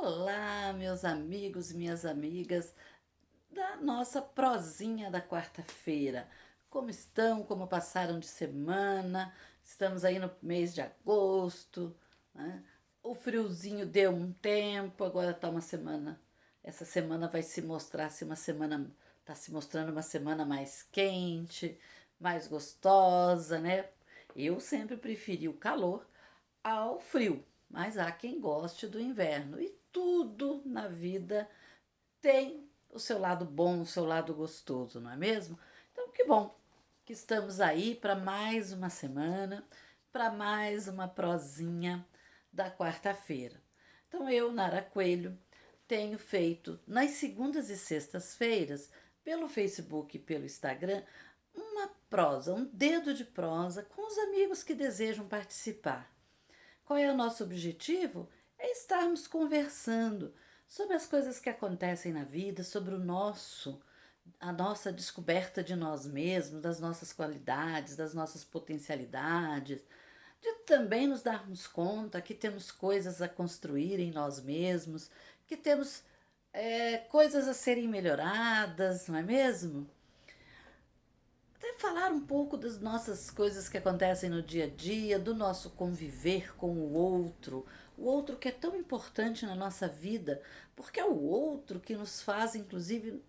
Olá, meus amigos e minhas amigas da nossa prosinha da quarta-feira. Como estão? Como passaram de semana? Estamos aí no mês de agosto, né? O friozinho deu um tempo, agora tá uma semana. Essa semana vai se mostrar se uma semana tá se mostrando uma semana mais quente, mais gostosa, né? Eu sempre preferi o calor ao frio, mas há quem goste do inverno. E tudo na vida tem o seu lado bom, o seu lado gostoso, não é mesmo? Então, que bom que estamos aí para mais uma semana, para mais uma prosinha da quarta-feira. Então, eu, Nara Coelho, tenho feito nas segundas e sextas-feiras, pelo Facebook e pelo Instagram, uma prosa, um dedo de prosa com os amigos que desejam participar. Qual é o nosso objetivo? É estarmos conversando sobre as coisas que acontecem na vida, sobre a nossa descoberta de nós mesmos, das nossas qualidades, das nossas potencialidades, de também nos darmos conta que temos coisas a construir em nós mesmos, que temos coisas a serem melhoradas, não é mesmo? Até falar um pouco das nossas coisas que acontecem no dia a dia, do nosso conviver com o outro que é tão importante na nossa vida, porque é o outro que nos faz, inclusive,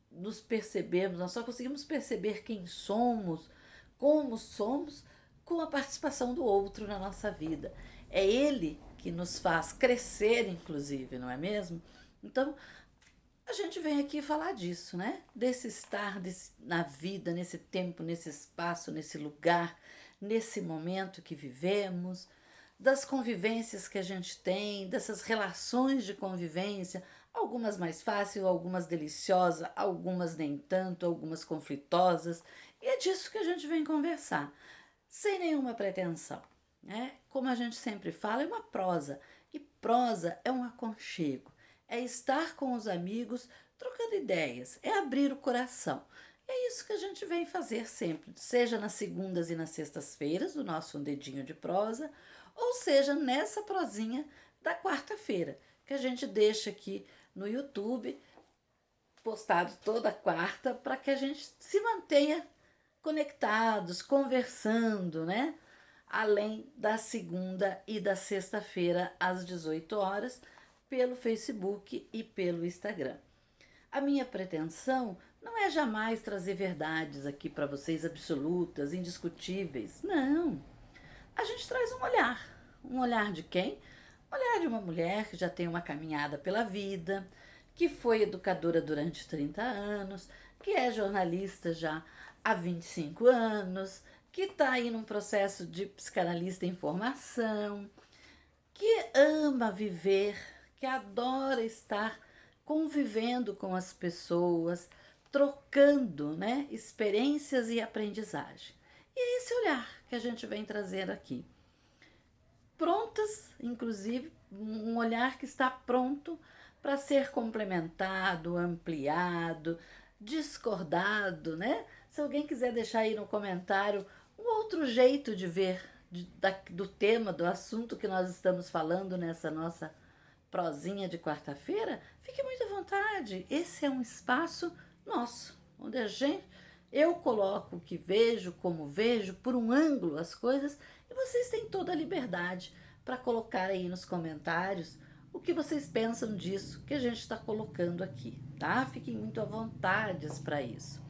nos percebermos, nós só conseguimos perceber quem somos, como somos, com a participação do outro na nossa vida. É ele que nos faz crescer, inclusive, não é mesmo? Então, a gente vem aqui falar disso, né? Desse estar na vida, nesse tempo, nesse espaço, nesse lugar, nesse momento que vivemos, das convivências que a gente tem, dessas relações de convivência, algumas mais fáceis, algumas deliciosas, algumas nem tanto, algumas conflitosas. E é disso que a gente vem conversar, sem nenhuma pretensão, né? Como a gente sempre fala, é uma prosa. E prosa é um aconchego, é estar com os amigos trocando ideias, é abrir o coração. É isso que a gente vem fazer sempre, seja nas segundas e nas sextas-feiras, do nosso Um Dedinho de Prosa, ou seja nessa prosinha da quarta-feira, que a gente deixa aqui no YouTube, postado toda quarta, para que a gente se mantenha conectados, conversando, né? Além da segunda e da sexta-feira às 18 horas, pelo Facebook e pelo Instagram. A minha pretensão não é jamais trazer verdades aqui para vocês absolutas, indiscutíveis. Não. A gente traz um olhar. Um olhar de quem? Um olhar de uma mulher que já tem uma caminhada pela vida, que foi educadora durante 30 anos, que é jornalista já há 25 anos, que está aí num processo de psicanalista em formação, que ama viver, que adora estar convivendo com as pessoas, trocando, né, experiências e aprendizagem. E é esse olhar que a gente vem trazer aqui. Prontas, inclusive, um olhar que está pronto para ser complementado, ampliado, discordado, né? Se alguém quiser deixar aí no comentário um outro jeito de ver do tema, do assunto que nós estamos falando nessa nossa prosinha de quarta-feira, fique muito à vontade. Esse é um espaço nosso, onde eu coloco o que vejo, como vejo, por um ângulo as coisas, e vocês têm toda a liberdade para colocar aí nos comentários o que vocês pensam disso que a gente está colocando aqui, tá? Fiquem muito à vontade para isso.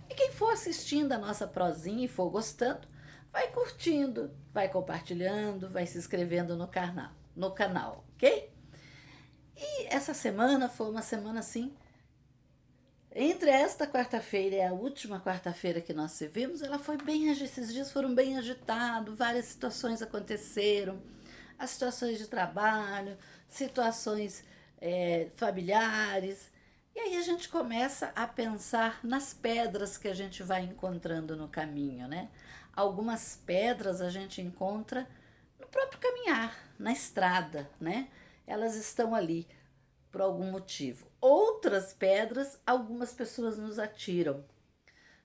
E quem for assistindo a nossa prosinha e for gostando, vai curtindo, vai compartilhando, vai se inscrevendo no canal, ok? E essa semana foi uma semana assim. Entre esta quarta-feira e a última quarta-feira que nós vimos, ela foi bem. Esses dias foram bem agitados, várias situações aconteceram, as situações de trabalho, situações familiares. E aí a gente começa a pensar nas pedras que a gente vai encontrando no caminho, né? Algumas pedras a gente encontra no próprio caminhar, na estrada, né? Elas estão ali por algum motivo. Outras pedras, algumas pessoas nos atiram,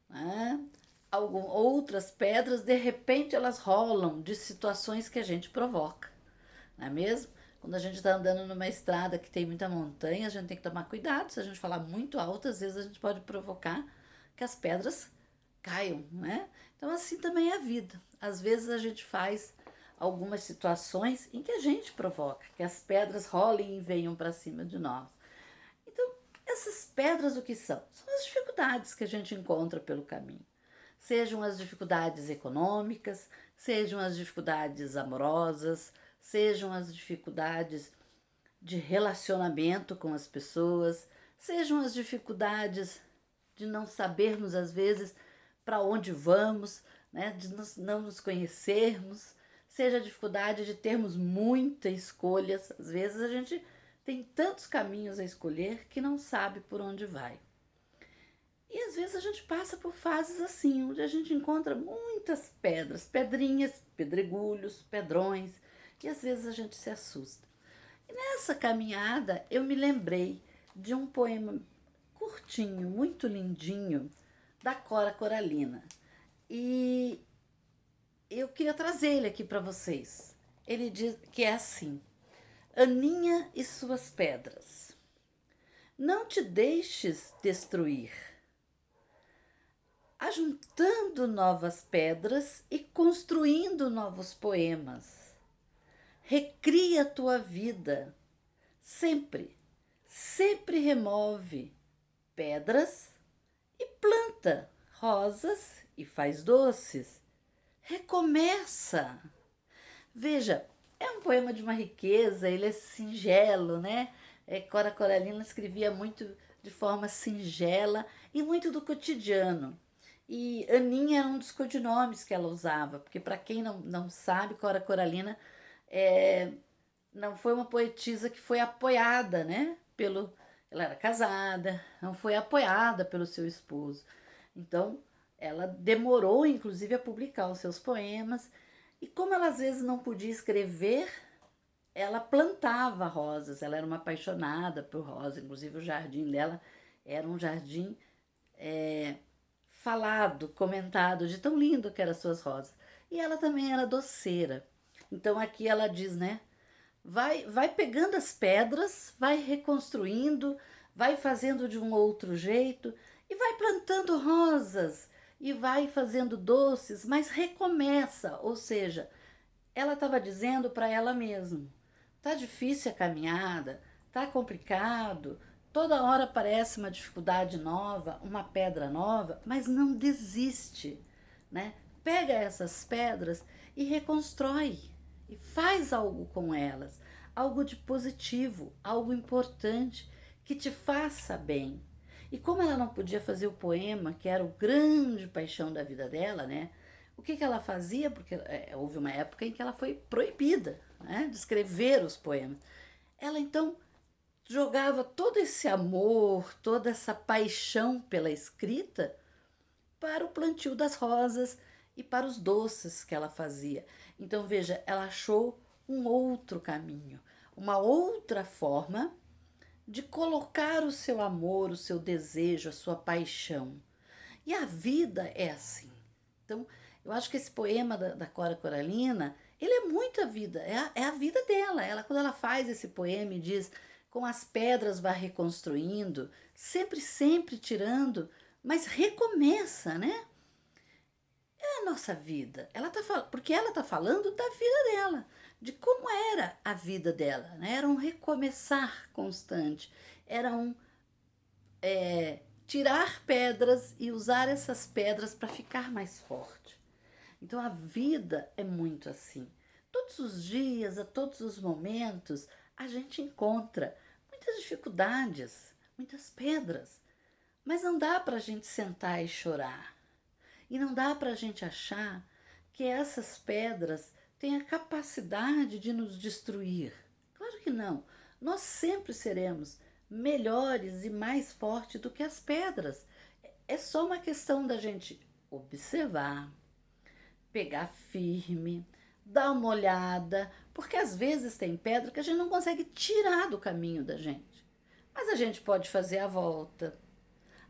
né? Outras pedras, de repente, elas rolam de situações que a gente provoca, não é mesmo? Quando a gente está andando numa estrada que tem muita montanha, a gente tem que tomar cuidado. Se a gente falar muito alto, às vezes a gente pode provocar que as pedras caiam, né? Então, assim também é a vida. Às vezes a gente faz algumas situações em que a gente provoca, que as pedras rolem e venham para cima de nós. Então, essas pedras o que são? São as dificuldades que a gente encontra pelo caminho. Sejam as dificuldades econômicas, sejam as dificuldades amorosas, sejam as dificuldades de relacionamento com as pessoas, sejam as dificuldades de não sabermos às vezes para onde vamos, né? De não nos conhecermos, seja a dificuldade de termos muitas escolhas. Às vezes a gente tem tantos caminhos a escolher que não sabe por onde vai. E às vezes a gente passa por fases assim, onde a gente encontra muitas pedras, pedrinhas, pedregulhos, pedrões, e às vezes a gente se assusta. E nessa caminhada eu me lembrei de um poema curtinho, muito lindinho, da Cora Coralina. E eu queria trazer ele aqui para vocês. Ele diz que é assim: Aninha e suas pedras. Não te deixes destruir, ajuntando novas pedras e construindo novos poemas. Recria tua vida, sempre, sempre remove pedras e planta rosas e faz doces. Recomeça. Veja, é um poema de uma riqueza, ele é singelo, né? Cora Coralina escrevia muito de forma singela e muito do cotidiano. E Aninha era um dos codinomes que ela usava, porque para quem não sabe, Cora Coralina é, não foi uma poetisa que foi apoiada, né? Ela era casada, não foi apoiada pelo seu esposo. Então, ela demorou, inclusive, a publicar os seus poemas. E como ela às vezes não podia escrever, ela plantava rosas. Ela era uma apaixonada por rosas. Inclusive, o jardim dela era um jardim falado, comentado, de tão lindo que eram as suas rosas. E ela também era doceira. Então, aqui ela diz, né? Vai pegando as pedras, vai reconstruindo, vai fazendo de um outro jeito e vai plantando rosas e vai fazendo doces, mas recomeça, ou seja, ela estava dizendo para ela mesma: tá difícil a caminhada, tá complicado, toda hora aparece uma dificuldade nova, uma pedra nova, mas não desiste, né? Pega essas pedras e reconstrói e faz algo com elas, algo de positivo, algo importante que te faça bem. E como ela não podia fazer o poema, que era o grande paixão da vida dela, né? O que ela fazia? Porque houve uma época em que ela foi proibida, né, de escrever os poemas. Ela então jogava todo esse amor, toda essa paixão pela escrita para o plantio das rosas e para os doces que ela fazia. Então, veja, ela achou um outro caminho, uma outra forma de colocar o seu amor, o seu desejo, a sua paixão. E a vida é assim. Então, eu acho que esse poema da Cora Coralina, ele é muito a vida, é a vida dela. Quando ela faz esse poema e diz, com as pedras vai reconstruindo, sempre, sempre tirando, mas recomeça, né? É a nossa vida. Porque ela está falando da vida dela, de como era a vida dela, né? Era um recomeçar constante, era um tirar pedras e usar essas pedras para ficar mais forte. Então a vida é muito assim. Todos os dias, a todos os momentos, a gente encontra muitas dificuldades, muitas pedras, mas não dá para a gente sentar e chorar. E não dá para a gente achar que essas pedras têm a capacidade de nos destruir. Claro que não. Nós sempre seremos melhores e mais fortes do que as pedras. É só uma questão da gente observar, pegar firme, dar uma olhada, porque às vezes tem pedra que a gente não consegue tirar do caminho da gente. Mas a gente pode fazer a volta,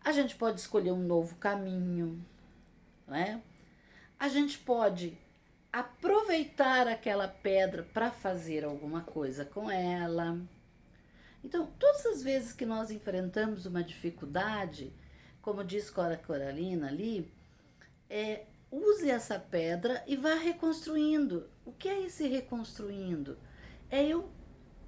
a gente pode escolher um novo caminho, né? A gente pode aproveitar aquela pedra para fazer alguma coisa com ela. Então, todas as vezes que nós enfrentamos uma dificuldade, como diz Cora Coralina ali, use essa pedra e vá reconstruindo. O que é esse reconstruindo? É eu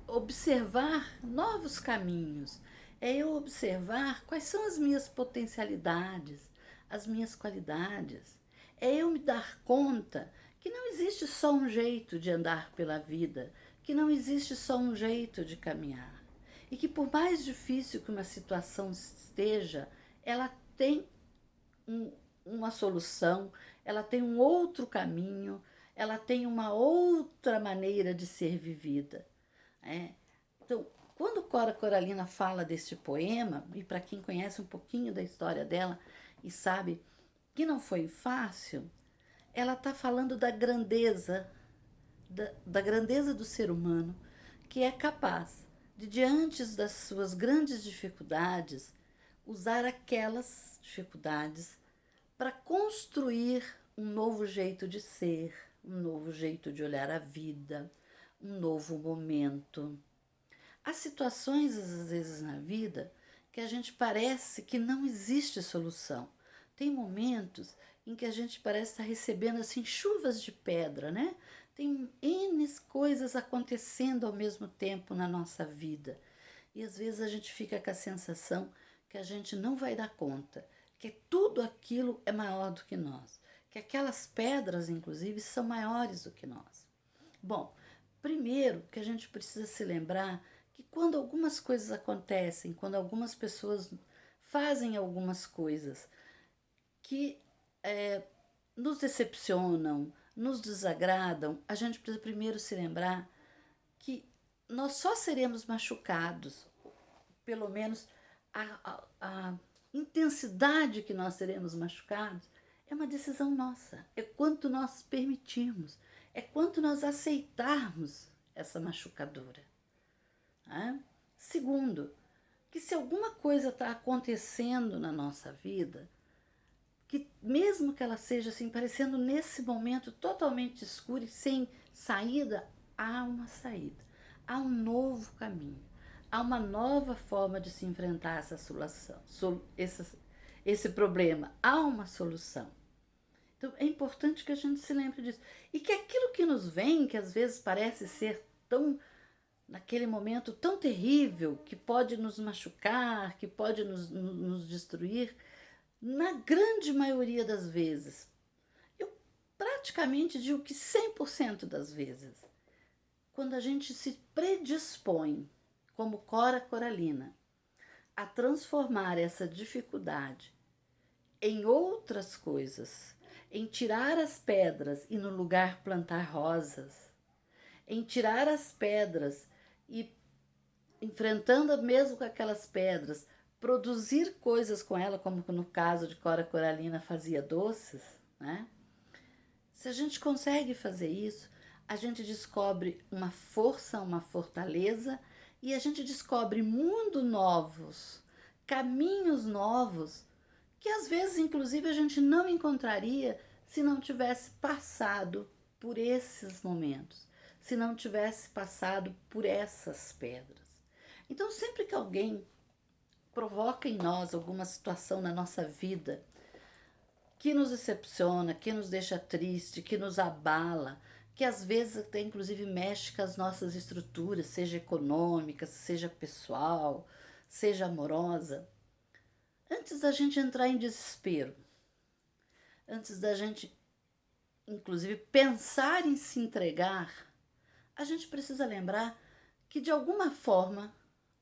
observar novos caminhos, é eu observar quais são as minhas potencialidades, as minhas qualidades, é eu me dar conta que não existe só um jeito de andar pela vida, que não existe só um jeito de caminhar. E que por mais difícil que uma situação esteja, ela tem um, uma solução, ela tem um outro caminho, ela tem uma outra maneira de ser vivida. É. Então, quando Cora Coralina fala deste poema, e para quem conhece um pouquinho da história dela e sabe que não foi fácil, ela está falando da grandeza, da grandeza do ser humano, que é capaz de, diante das suas grandes dificuldades, usar aquelas dificuldades para construir um novo jeito de ser, um novo jeito de olhar a vida, um novo momento. Há situações, às vezes, na vida que a gente parece que não existe solução. Tem momentos em que a gente parece estar recebendo assim chuvas de pedra, né? Tem N coisas acontecendo ao mesmo tempo na nossa vida. E às vezes a gente fica com a sensação que a gente não vai dar conta, que tudo aquilo é maior do que nós, que aquelas pedras, inclusive, são maiores do que nós. Bom, primeiro que a gente precisa se lembrar que quando algumas coisas acontecem, quando algumas pessoas fazem algumas coisas que nos decepcionam, nos desagradam, a gente precisa primeiro se lembrar que nós só seremos machucados, pelo menos a intensidade que nós seremos machucados, é uma decisão nossa, é quanto nós permitirmos, é quanto nós aceitarmos essa machucadora. Né? Segundo, que se alguma coisa está acontecendo na nossa vida, que mesmo que ela seja assim, parecendo nesse momento totalmente escura e sem saída, há uma saída, há um novo caminho, há uma nova forma de se enfrentar essa solução, esse problema, há uma solução. Então é importante que a gente se lembre disso. E que aquilo que nos vem, que às vezes parece ser tão, naquele momento, tão terrível, que pode nos machucar, que pode nos destruir, na grande maioria das vezes, eu praticamente digo que 100% das vezes, quando a gente se predispõe, como Cora Coralina, a transformar essa dificuldade em outras coisas, em tirar as pedras e no lugar plantar rosas, em tirar as pedras e, enfrentando mesmo com aquelas pedras, produzir coisas com ela, como no caso de Cora Coralina fazia doces, né? Se a gente consegue fazer isso, a gente descobre uma força, uma fortaleza e a gente descobre mundos novos, caminhos novos, que às vezes, inclusive, a gente não encontraria se não tivesse passado por esses momentos, se não tivesse passado por essas pedras. Então, sempre que alguém provoca em nós alguma situação na nossa vida que nos decepciona, que nos deixa triste, que nos abala, que às vezes até inclusive mexe com as nossas estruturas, seja econômica, seja pessoal, seja amorosa, antes da gente entrar em desespero, antes da gente inclusive pensar em se entregar, a gente precisa lembrar que de alguma forma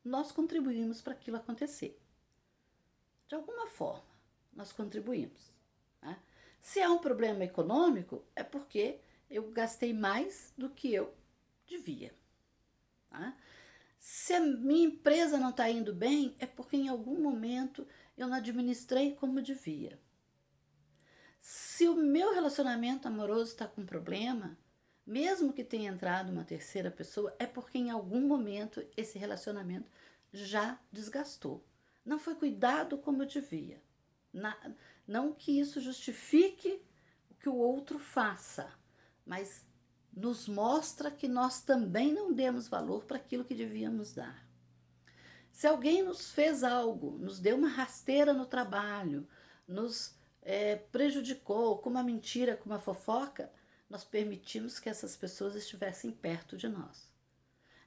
nós contribuímos para aquilo acontecer. De alguma forma nós contribuímos. Né? Se é um problema econômico, é porque eu gastei mais do que eu devia. Tá? Se a minha empresa não está indo bem, é porque em algum momento eu não administrei como devia. Se o meu relacionamento amoroso está com problema, mesmo que tenha entrado uma terceira pessoa, é porque em algum momento esse relacionamento já desgastou. Não foi cuidado como devia. Não que isso justifique o que o outro faça, mas nos mostra que nós também não demos valor para aquilo que devíamos dar. Se alguém nos fez algo, nos deu uma rasteira no trabalho, nos prejudicou com uma mentira, com uma fofoca, nós permitimos que essas pessoas estivessem perto de nós.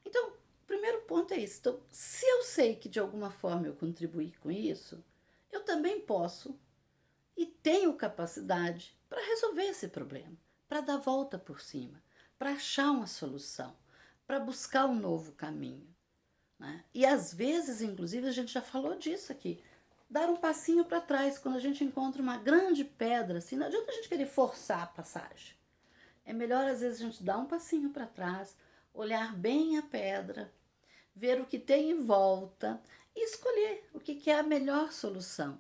Então, o primeiro ponto é isso. Então, se eu sei que de alguma forma eu contribuí com isso, eu também posso e tenho capacidade para resolver esse problema, para dar volta por cima, para achar uma solução, para buscar um novo caminho. Né? E às vezes, inclusive, a gente já falou disso aqui, dar um passinho para trás quando a gente encontra uma grande pedra, assim, não adianta a gente querer forçar a passagem. É melhor às vezes a gente dar um passinho para trás, olhar bem a pedra, ver o que tem em volta e escolher o que é a melhor solução.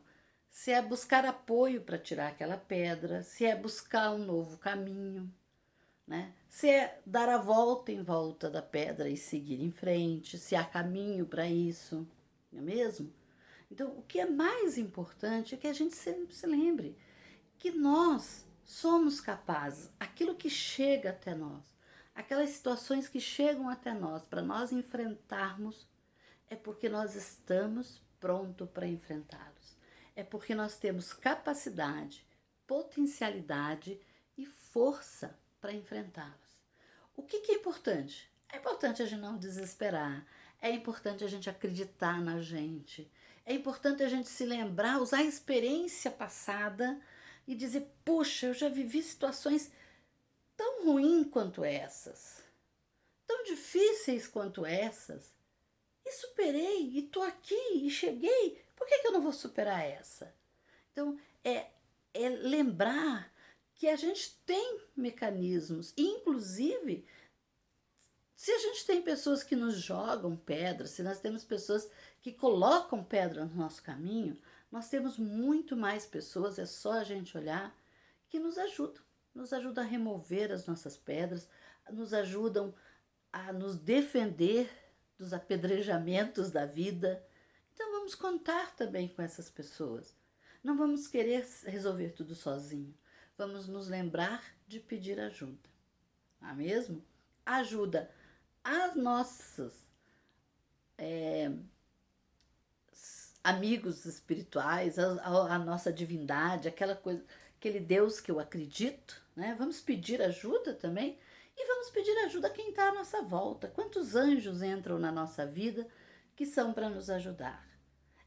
Se é buscar apoio para tirar aquela pedra, se é buscar um novo caminho, né? Se é dar a volta em volta da pedra e seguir em frente, se há caminho para isso, não é mesmo? Então, o que é mais importante é que a gente sempre se lembre que nós somos capazes, aquilo que chega até nós, aquelas situações que chegam até nós para nós enfrentarmos, é porque nós estamos prontos para enfrentá-los. É porque nós temos capacidade, potencialidade e força para enfrentá-los. O que é importante? É importante a gente não desesperar, é importante a gente acreditar na gente, é importante a gente se lembrar, usar a experiência passada e dizer, poxa, eu já vivi situações tão ruins quanto essas, tão difíceis quanto essas, e superei, e tô aqui, e cheguei, por que eu não vou superar essa? Então, é lembrar que a gente tem mecanismos, inclusive, se a gente tem pessoas que nos jogam pedras, se nós temos pessoas que colocam pedra no nosso caminho, nós temos muito mais pessoas, é só a gente olhar, que nos ajudam a remover as nossas pedras, nos ajudam a nos defender dos apedrejamentos da vida. Então vamos contar também com essas pessoas. Não vamos querer resolver tudo sozinho. Vamos nos lembrar de pedir ajuda. Não é mesmo? Ajuda às nossos amigos espirituais, a nossa divindade, aquela coisa, aquele Deus que eu acredito, né? Vamos pedir ajuda também e vamos pedir ajuda a quem está à nossa volta. Quantos anjos entram na nossa vida que são para nos ajudar?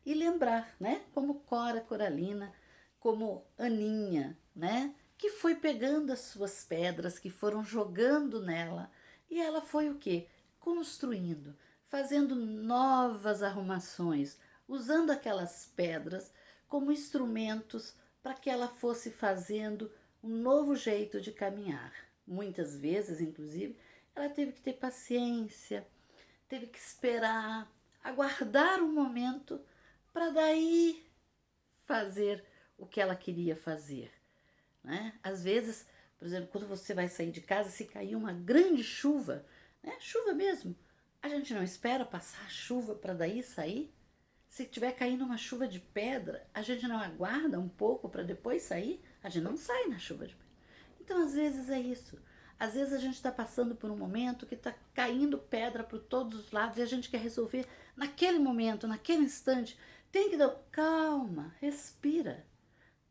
E lembrar, né? Como Cora Coralina, como Aninha, né? Que foi pegando as suas pedras, que foram jogando nela, e ela foi o quê? Construindo, fazendo novas arrumações, usando aquelas pedras como instrumentos para que ela fosse fazendo um novo jeito de caminhar. Muitas vezes, inclusive, ela teve que ter paciência, teve que esperar, aguardar um momento para daí fazer o que ela queria fazer. Né? Às vezes, por exemplo, quando você vai sair de casa, se cair uma grande chuva, né? Chuva mesmo, a gente não espera passar a chuva para daí sair. Se tiver caindo uma chuva de pedra, a gente não aguarda um pouco para depois sair, a gente não sai na chuva de pedra. Então, às vezes é isso. Às vezes a gente está passando por um momento que está caindo pedra por todos os lados e a gente quer resolver naquele momento, naquele instante. Tem que dar calma, respira.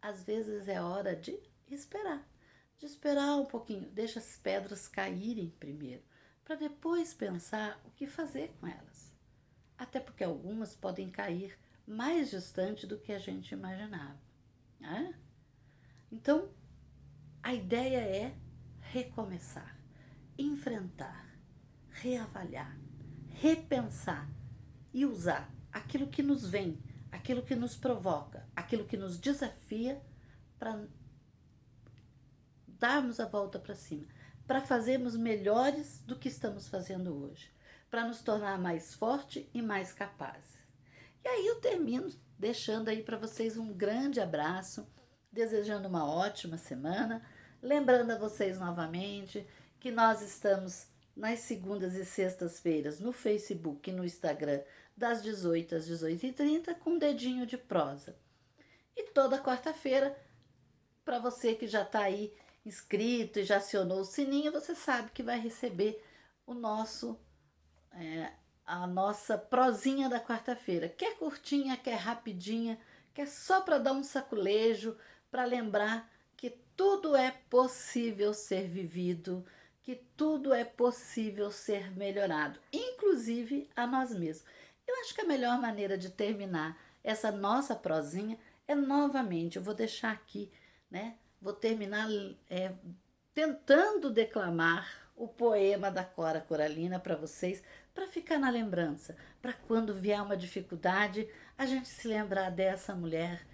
Às vezes é hora de esperar um pouquinho, deixa as pedras caírem primeiro, para depois pensar o que fazer com elas. Até porque algumas podem cair mais distante do que a gente imaginava. Né? Então, a ideia é recomeçar, enfrentar, reavaliar, repensar e usar aquilo que nos vem, aquilo que nos provoca, aquilo que nos desafia para darmos a volta para cima, para fazermos melhores do que estamos fazendo hoje, para nos tornar mais fortes e mais capazes. E aí eu termino deixando aí para vocês um grande abraço, desejando uma ótima semana, lembrando a vocês novamente que nós estamos nas segundas e sextas-feiras no Facebook e no Instagram, das 18 às 18h30, com um dedinho de prosa. E toda quarta-feira, para você que já está aí inscrito e já acionou o sininho, você sabe que vai receber o nosso a nossa prosinha da quarta-feira. Quer curtinha, quer rapidinha, quer só para dar um saculejo, para lembrar que tudo é possível ser vivido, que tudo é possível ser melhorado, inclusive a nós mesmos. Eu acho que a melhor maneira de terminar essa nossa prosinha é novamente, eu vou deixar aqui, né? Vou terminar tentando declamar o poema da Cora Coralina para vocês, para ficar na lembrança, para quando vier uma dificuldade, a gente se lembrar dessa mulher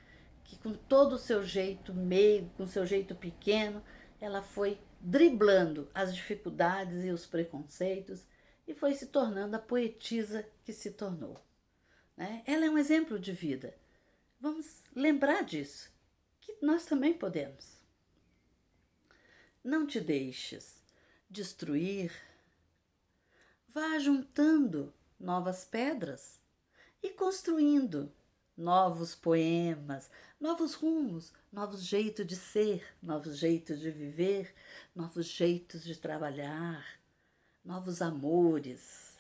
que com todo o seu jeito meigo, com o seu jeito pequeno, ela foi driblando as dificuldades e os preconceitos e foi se tornando a poetisa que se tornou. Né? Ela é um exemplo de vida. Vamos lembrar disso, que nós também podemos. Não te deixes destruir. Vá juntando novas pedras e construindo novos poemas, novos rumos, novos jeitos de ser, novos jeitos de viver, novos jeitos de trabalhar, novos amores.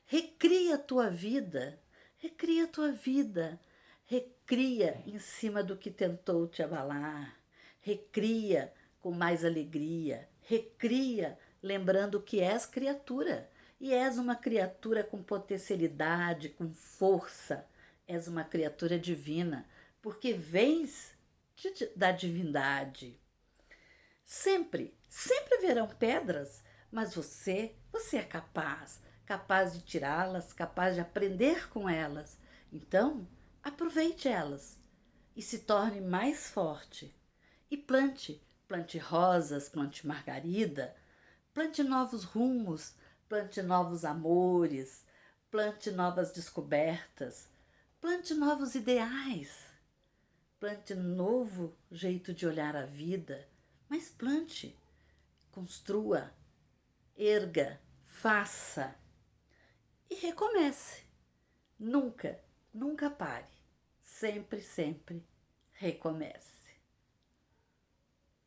Recria a tua vida, recria a tua vida, recria em cima do que tentou te abalar, recria com mais alegria, recria lembrando que és criatura e és uma criatura com potencialidade, com força, és uma criatura divina, porque vens da divindade. Sempre, sempre haverão pedras, mas você é capaz de tirá-las, capaz de aprender com elas. Então, aproveite elas e se torne mais forte. E plante rosas, plante margarida, plante novos rumos, plante novos amores, plante novas descobertas, plante novos ideais, plante novo jeito de olhar a vida, mas plante, construa, erga, faça e recomece. Nunca, nunca pare. Sempre, sempre recomece.